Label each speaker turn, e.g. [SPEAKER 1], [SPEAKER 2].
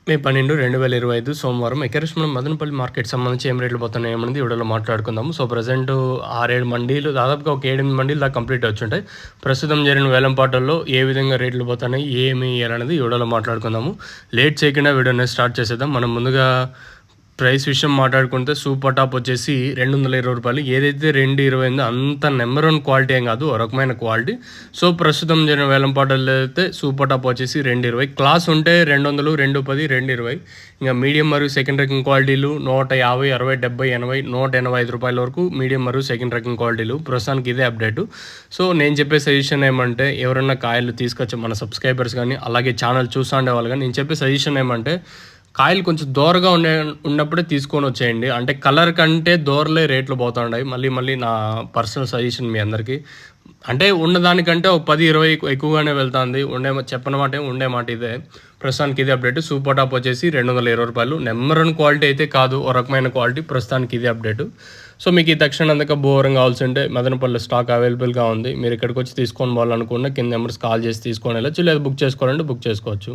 [SPEAKER 1] మే 12, 2025 సోమవారం ఎకరేష్ మనం మదనపల్లి మార్కెట్ సంబంధించి ఏం రేట్లు పోతున్నాయి ఏమన్నది వీడియోలో మాట్లాడుకుందాము. సో ప్రజెంట్ 6-7 మండీలు దాదాపుగా ఒక 7-8 మండీలు దాకా కంప్లీట్ వచ్చుంటాయి. ప్రస్తుతం జరిగిన వేలంపాటల్లో ఏ విధంగా రేట్లు పోతున్నాయి ఏమి అనేది ఈ వీడియోలో మాట్లాడుకుందాము. లేట్ చేయకుండా వీడియోని స్టార్ట్ చేసేద్దాం. మనం ముందుగా ప్రైస్ విషయం మాట్లాడుకుంటే సూపర్ టాప్ వచ్చేసి రూ. 220. ఏదైతే 220 ఉందో అంత నెంబర్ 1 క్వాలిటీ ఏం కాదు, ఒక రకమైన క్వాలిటీ. సో ప్రస్తుతం జరిగిన వేలంపాటల్లో అయితే సూపర్ టాప్ వచ్చేసి 220. క్లాస్ ఉంటే 200, 210, 220. ఇంకా మీడియం మరియు సెకండ్ రకం క్వాలిటీలు 150, 60, 70, 80, రూ. 185 వరకు మీడియం మరియు సెకండ్ రకం క్వాలిటీలు. ప్రస్తుతానికి ఇదే అప్డేటు. సో నేను చెప్పే సజెషన్ ఏమంటే ఎవరన్నా కాయలు తీసుకొచ్చే మన సబ్స్క్రైబర్స్ కానీ అలాగే ఛానల్ చూస్తూ ఉండే వాళ్ళు కానీ నేను చెప్పే సజెషన్ ఏమంటే కాయలు కొంచెం దూరగా ఉన్నప్పుడే తీసుకొని వచ్చేయండి. అంటే కలర్ కంటే దూరలే రేట్లు పోతుంటాయి. మళ్ళీ నా పర్సనల్ సజెషన్ మీ అందరికీ. అంటే ఉన్నదానికంటే ఒక 10-20 ఎక్కువగానే వెళ్తుంది. ఉండే మాట ఇదే. ప్రస్తుతానికి ఇదే అప్డేట్. సూపర్ టాప్ వచ్చేసి రూ. 220. నెంబర్ 1 క్వాలిటీ అయితే కాదు, ఒక రకమైన క్వాలిటీ. ప్రస్తుతానికి ఇదే అప్డేటు. సో మీకు ఈ తక్షణ అందుక బోరం కావాల్సి ఉంటే మదనపల్లి స్టాక్ అవైలబుల్గా ఉంది. మీరు ఇక్కడికి వచ్చి తీసుకొని పోవాలనుకున్న కింద నెంబర్స్ కాల్ చేసి తీసుకొని వెళ్ళచ్చు, లేదా బుక్ చేసుకోవాలంటే బుక్ చేసుకోవచ్చు.